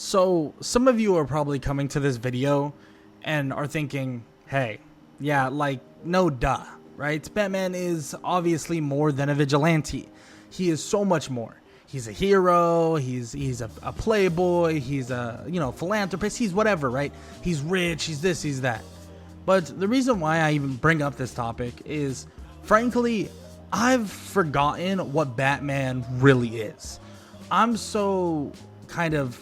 So some of you are probably coming to this video and are thinking, hey, yeah, like, no duh, right? Batman is obviously more than a vigilante. He is so much more. He's a hero, he's a playboy, he's a, philanthropist, he's whatever, right? He's rich, he's this, he's that. But the reason why I even bring up this topic is, frankly, I've forgotten what Batman really is. I'm so kind of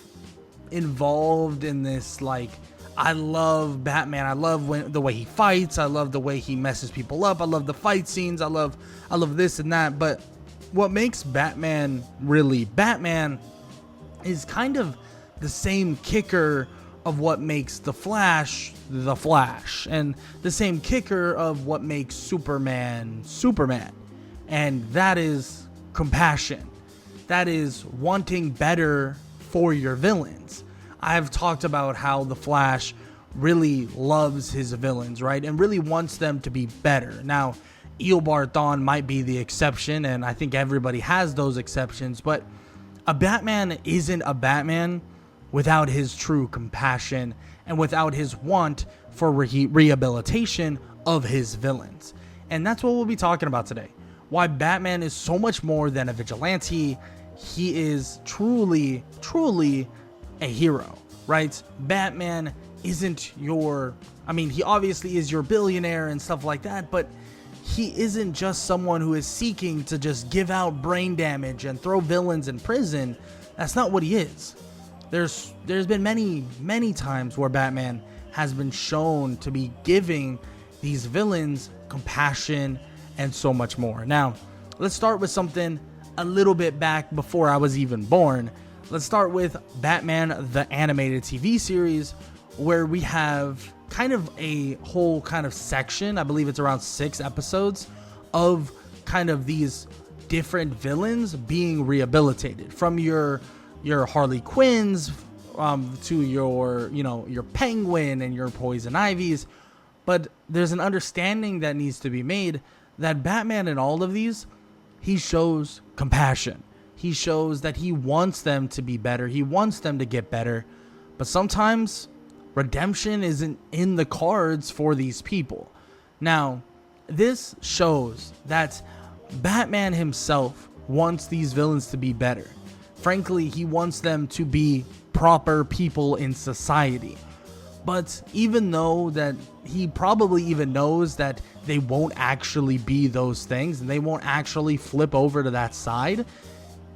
involved in this, like, I love Batman. I love the way he fights. I love the way he messes people up. I love the fight scenes. I love this and that. But what makes Batman really Batman is kind of the same kicker of what makes the Flash, and the same kicker of what makes Superman, and that is compassion. That is wanting better for your villains. I've talked about how the Flash really loves his villains, right? And really wants them to be better. Now, Eobard Thawne might be the exception, and I think everybody has those exceptions, but a Batman isn't a Batman without his true compassion and without his want for rehabilitation of his villains. And that's what we'll be talking about today. Why Batman is so much more than a vigilante. He is truly a hero, right? Batman isn't he obviously is your billionaire and stuff like that, but he isn't just someone who is seeking to just give out brain damage and throw villains in prison. That's not what he is. There's been many times where Batman has been shown to be giving these villains compassion and so much more. Now, let's start with something a little bit back before I was even born. Let's start with Batman the Animated TV series, where we have kind of a whole kind of section, I believe it's around 6 episodes, of kind of these different villains being rehabilitated. From your Harley Quinns to your Penguin and your Poison Ivies. But there's an understanding that needs to be made that Batman in all of these, he shows compassion. He shows that he wants them to be better. He wants them to get better. But sometimes redemption isn't in the cards for these people. Now, this shows that Batman himself wants these villains to be better. Frankly, he wants them to be proper people in society. But even though that he probably even knows that they won't actually be those things and they won't actually flip over to that side,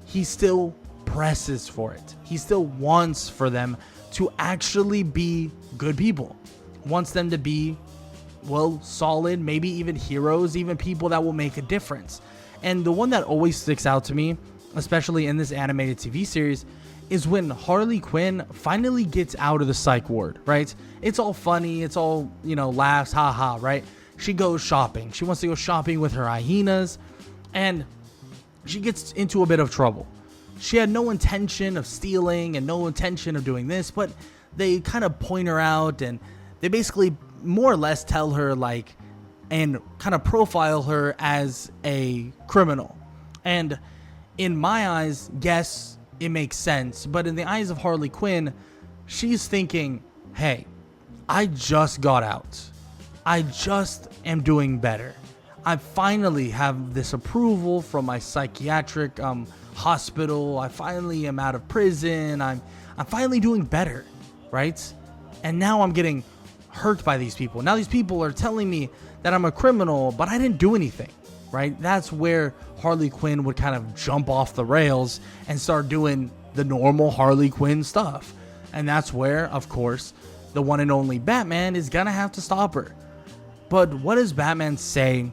he still presses for it. He still wants for them to actually be good people. Wants them to be, well, solid, maybe even heroes, even people that will make a difference. And the one that always sticks out to me, especially in this animated TV series, is when Harley Quinn finally gets out of the psych ward, right? It's all funny, it's all, laughs, haha, right? She goes shopping. She wants to go shopping with her hyenas, and she gets into a bit of trouble. She had no intention of stealing and no intention of doing this, but they kind of point her out, and they basically more or less tell her, like, and kind of profile her as a criminal. And in my eyes, yes, it makes sense. But in the eyes of Harley Quinn, she's thinking, hey, I just got out. I just am doing better. I finally have this approval from my psychiatric hospital. I finally am out of prison. I'm finally doing better, right? And now I'm getting hurt by these people. Now these people are telling me that I'm a criminal, but I didn't do anything, right? That's where Harley Quinn would kind of jump off the rails and start doing the normal Harley Quinn stuff. And that's where, of course, the one and only Batman is gonna have to stop her. But what does Batman say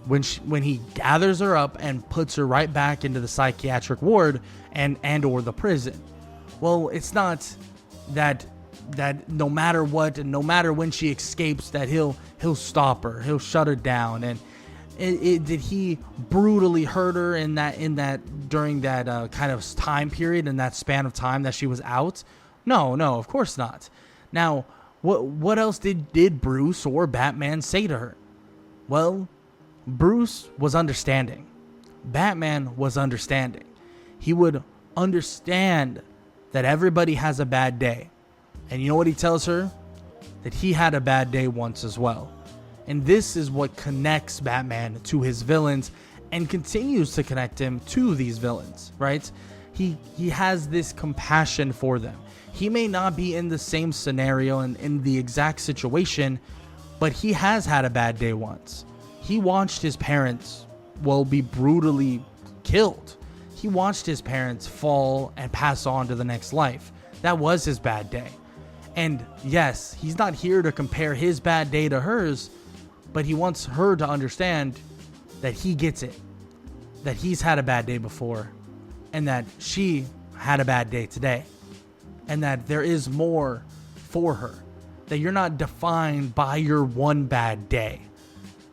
when he gathers her up and puts her right back into the psychiatric ward and or the prison? Well, it's not that no matter what and no matter when she escapes that he'll stop her, he'll shut her down. And did he brutally hurt her in that during that kind of time period, in that span of time that she was out? No, of course not. Now, what else did Bruce or Batman say to her? Well, Bruce was understanding. Batman was understanding. He would understand that everybody has a bad day. And you know what he tells her? That he had a bad day once as well. And this is what connects Batman to his villains and continues to connect him to these villains, right? He has this compassion for them. He may not be in the same scenario and in the exact situation, but he has had a bad day once. He watched his parents, be brutally killed. He watched his parents fall and pass on to the next life. That was his bad day. And yes, he's not here to compare his bad day to hers, but he wants her to understand that he gets it, that he's had a bad day before, and that she had a bad day today, and that there is more for her, that you're not defined by your one bad day.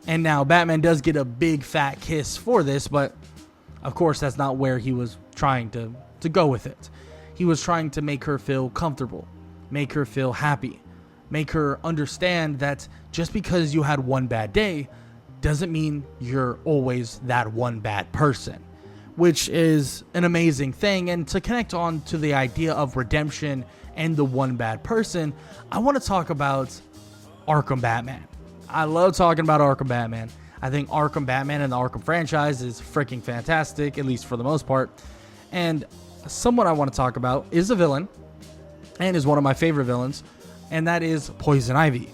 And now Batman does get a big fat kiss for this, but of course that's not where he was trying to go with it. He was trying to make her feel comfortable, make her feel happy, make her understand that just because you had one bad day doesn't mean you're always that one bad person, which is an amazing thing. And to connect on to the idea of redemption and the one bad person, I want to talk about Arkham Batman. I love talking about Arkham Batman. I think Arkham Batman and the Arkham franchise is freaking fantastic, at least for the most part. And someone I want to talk about is a villain, and is one of my favorite villains, and that is Poison Ivy.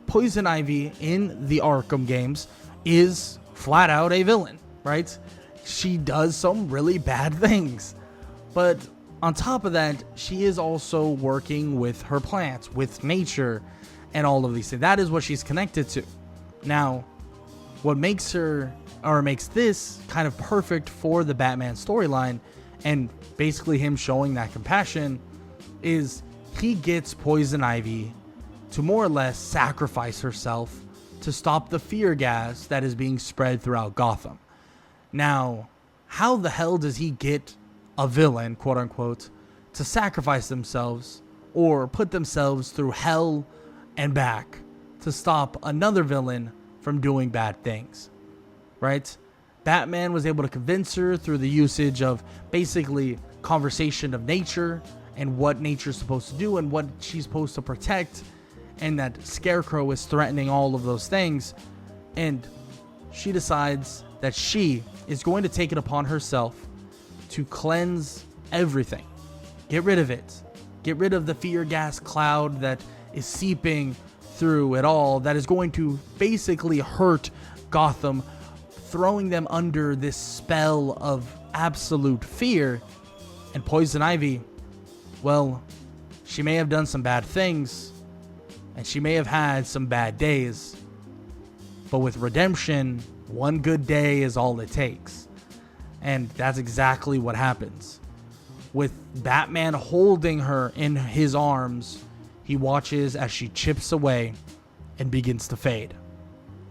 Poison Ivy in the Arkham games is flat out a villain, right? She does some really bad things. But on top of that, she is also working with her plants, with nature, and all of these things. That is what she's connected to. Now, what makes this kind of perfect for the Batman storyline, and basically him showing that compassion, is he gets Poison Ivy to more or less sacrifice herself to stop the fear gas that is being spread throughout Gotham. Now, how the hell does he get a villain, quote unquote, to sacrifice themselves or put themselves through hell and back to stop another villain from doing bad things, right? Batman was able to convince her through the usage of basically conversation of nature and what nature's supposed to do and what she's supposed to protect, and that Scarecrow is threatening all of those things. And she decides that she is going to take it upon herself to cleanse everything. Get rid of it. Get rid of the fear gas cloud that is seeping through it all, that is going to basically hurt Gotham, throwing them under this spell of absolute fear. And Poison Ivy, well, she may have done some bad things, and she may have had some bad days, but with redemption, one good day is all it takes. And that's exactly what happens. With Batman holding her in his arms, he watches as she chips away and begins to fade,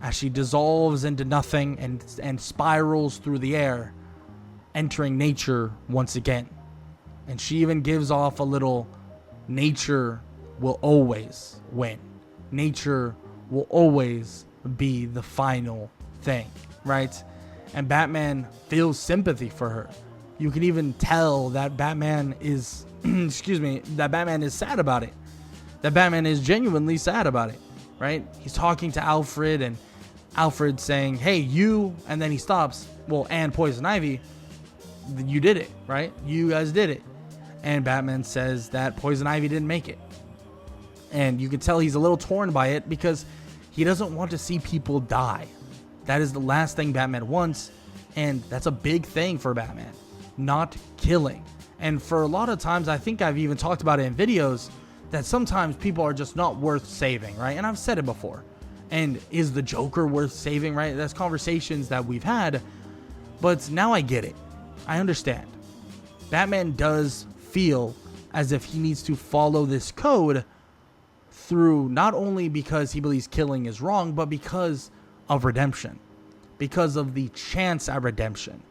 as she dissolves into nothing and spirals through the air, entering nature once again. And she even gives off a little, nature will always win. Nature will always be the final thing, right? And Batman feels sympathy for her. You can even tell that Batman is, that Batman is sad about it. That Batman is genuinely sad about it, right? He's talking to Alfred, and Alfred's saying, hey, you, and then he stops, well, and Poison Ivy, you did it, right? You guys did it. And Batman says that Poison Ivy didn't make it. And you can tell he's a little torn by it because he doesn't want to see people die. That is the last thing Batman wants, and that's a big thing for Batman, not killing. And for a lot of times, I think I've even talked about it in videos, that sometimes people are just not worth saving, right? And I've said it before. And is the Joker worth saving, right? That's conversations that we've had, but now I get it. I understand. Batman does feel as if he needs to follow this code through, not only because he believes killing is wrong, but because of redemption, because of the chance at redemption.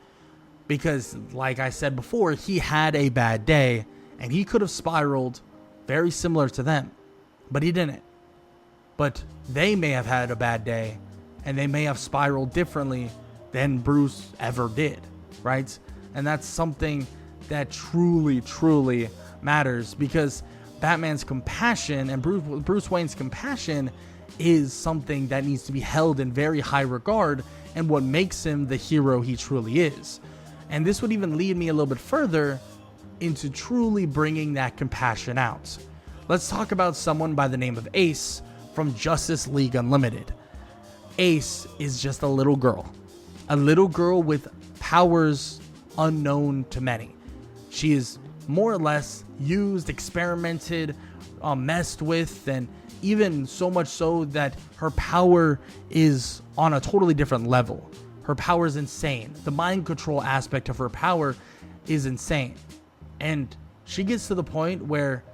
Because, like I said before, he had a bad day and he could have spiraled very similar to them, but he didn't. But they may have had a bad day and they may have spiraled differently than Bruce ever did, right? And that's something that truly, truly matters, because Batman's compassion and Bruce Wayne's compassion is something that needs to be held in very high regard, and what makes him the hero he truly is. And this would even lead me a little bit further into truly bringing that compassion out. Let's talk about someone by the name of Ace from Justice League Unlimited. Ace is just a little girl with powers unknown to many. She is more or less used, experimented, messed with, and even so much so that her power is on a totally different level. Her power is insane. The mind control aspect of her power is insane. And she gets to the point where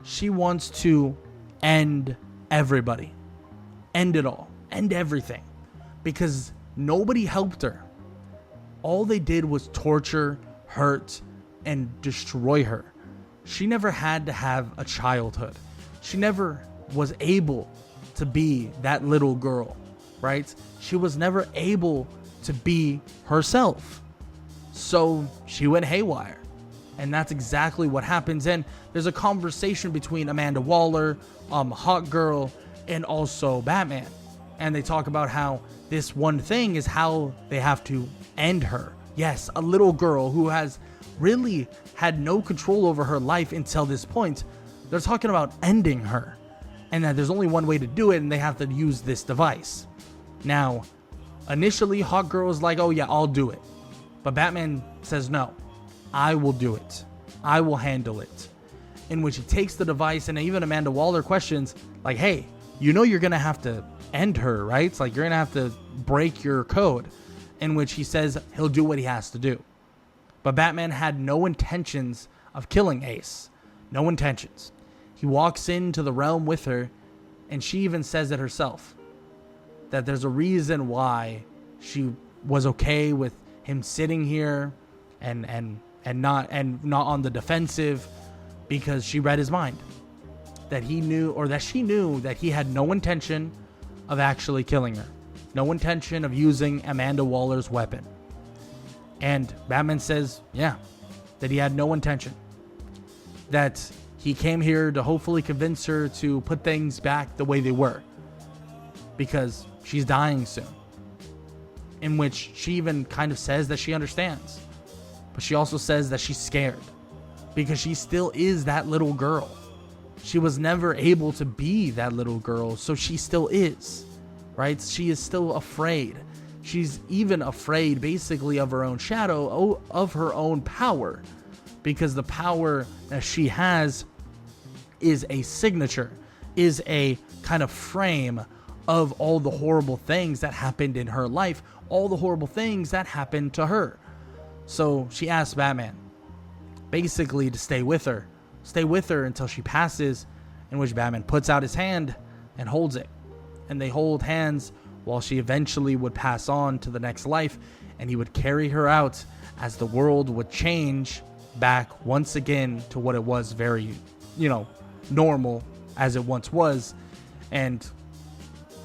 she wants to end everybody. End it all. End everything. Because nobody helped her. All they did was torture, hurt, and destroy her. She never had to have a childhood. She never was able to be that little girl, right? She was never able to be herself. So she went haywire. And that's exactly what happens. And there's a conversation between Amanda Waller, Hawkgirl, and also Batman. And they talk about how this one thing is how they have to end her. Yes, a little girl who has really had no control over her life until this point. They're talking about ending her. And that there's only one way to do it, and they have to use this device. Now, initially, Hawkgirl was like, oh yeah, I'll do it. But Batman says, no, I will do it. I will handle it. In which he takes the device, and even Amanda Waller questions, like, hey, you know you're going to have to end her, right? It's like, you're going to have to break your code. In which he says he'll do what he has to do. But Batman had no intentions of killing Ace. No intentions. He walks into the realm with her, and she even says it herself. That there's a reason why she was okay with him sitting here and not on the defensive, because she read his mind. That he knew, or that she knew, that he had no intention of actually killing her. No intention of using Amanda Waller's weapon. And Batman says, yeah, that he had no intention. That he came here to hopefully convince her to put things back the way they were. Because she's dying soon. In which she even kind of says that she understands. But she also says that she's scared. Because she still is that little girl. She was never able to be that little girl, so she still is. Right? She is still afraid. She's even afraid basically of her own shadow, of her own power. Because the power that she has is a signature, is a kind of frame of all the horrible things that happened in her life, all the horrible things that happened to her. So she asks Batman basically to stay with her until she passes, in which Batman puts out his hand and holds it. And they hold hands while she eventually would pass on to the next life, and he would carry her out as the world would change back once again to what it was, very, normal as it once was. And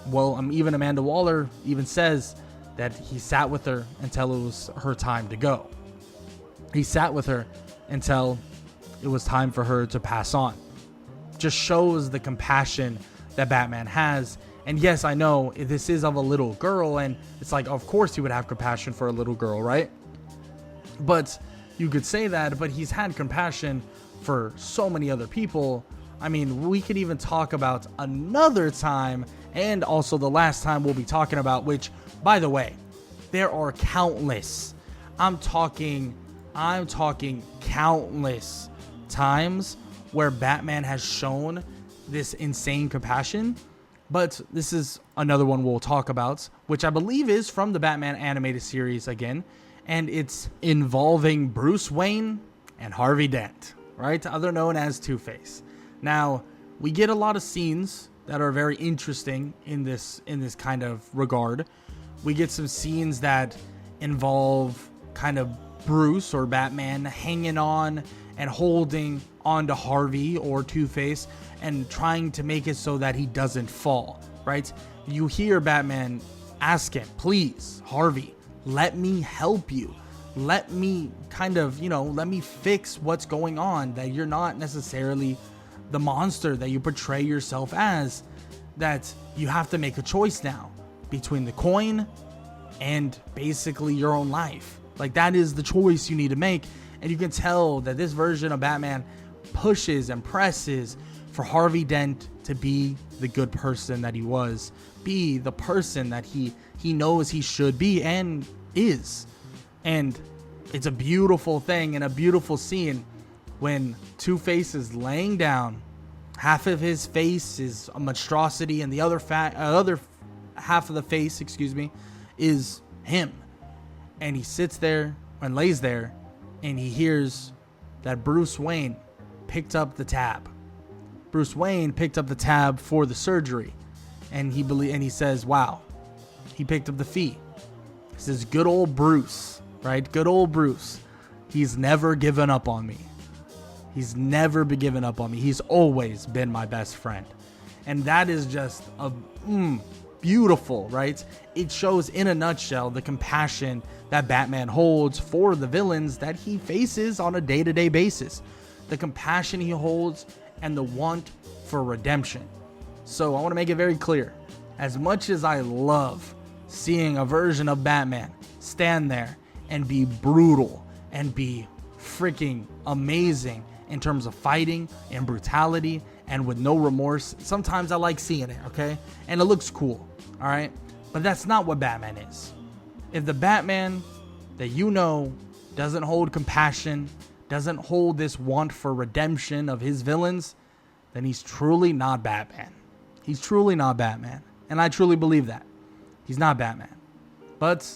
well, even Amanda Waller even says that he sat with her until it was her time to go. He sat with her until it was time for her to pass on. Just shows the compassion that Batman has. And yes, I know this is of a little girl, and it's like, of course he would have compassion for a little girl, right? But you could say that, but he's had compassion for so many other people. I mean, we could even talk about another time, and also the last time we'll be talking about, which, by the way, there are countless. I'm talking countless times where Batman has shown this insane compassion. But this is another one we'll talk about, which I believe is from the Batman animated series again. And it's involving Bruce Wayne and Harvey Dent, right? Other known as Two-Face. Now, we get a lot of scenes that are very interesting in this kind of regard. We get some scenes that involve kind of Bruce or Batman hanging on and holding onto Harvey or Two-Face and trying to make it so that he doesn't fall, right? You hear Batman ask him, please, Harvey, let me help you. let me kind of, let me fix what's going on, that you're not necessarily the monster that you portray yourself as, that you have to make a choice now between the coin and basically your own life. Like, that is the choice you need to make. And you can tell that this version of Batman pushes and presses for Harvey Dent to be the good person that he was, be the person that he knows he should be and is. And it's a beautiful thing and a beautiful scene when Two-Face is laying down. Half of his face is a monstrosity, and the other half of the face, is him. And he sits there and lays there, and he hears that Bruce Wayne picked up the tab. Bruce Wayne picked up the tab for the surgery, and he says, "Wow, he picked up the fee." He says, "Good old Bruce, right? Good old Bruce. He's never given up on me. He's never been given up on me. He's always been my best friend." And that is just a beautiful, right? It shows in a nutshell the compassion that Batman holds for the villains that he faces on a day-to-day basis. The compassion he holds and the want for redemption. So I want to make it very clear. As much as I love seeing a version of Batman stand there and be brutal and be freaking amazing in terms of fighting and brutality and with no remorse, sometimes I like seeing it, okay? And it looks cool, all right? But that's not what Batman is. If the Batman that you know doesn't hold compassion, doesn't hold this want for redemption of his villains, then he's truly not Batman. He's truly not Batman. And I truly believe that. He's not Batman. But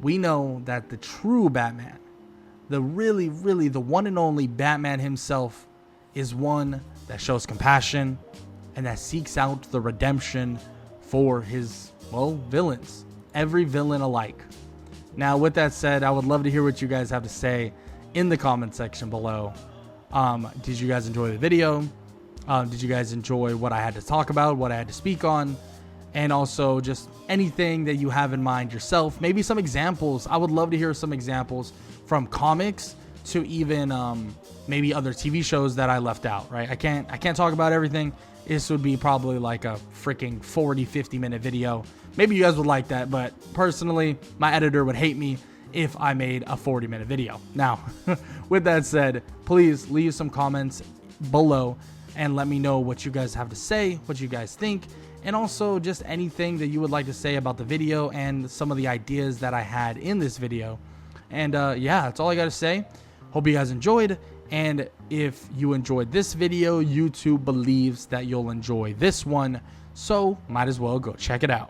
we know that the true Batman, the really, the one and only Batman himself, is one that shows compassion and that seeks out the redemption for his, villains. Every villain alike. Now, with that said, I would love to hear what you guys have to say in the comment section below. Did you guys enjoy the video? Did you guys enjoy what I had to talk about, what I had to speak on? And also just anything that you have in mind yourself. Maybe some examples. I would love to hear some examples from comics to even maybe other TV shows that I left out, right? I can't talk about everything. This would be probably like a freaking 40-50 minute video. Maybe you guys would like that, but personally, my editor would hate me if I made a 40-minute video. Now, with that said, please leave some comments below and let me know what you guys have to say, what you guys think, and also just anything that you would like to say about the video and some of the ideas that I had in this video. And yeah, that's all I got to say. Hope you guys enjoyed. And if you enjoyed this video, YouTube believes that you'll enjoy this one. So might as well go check it out.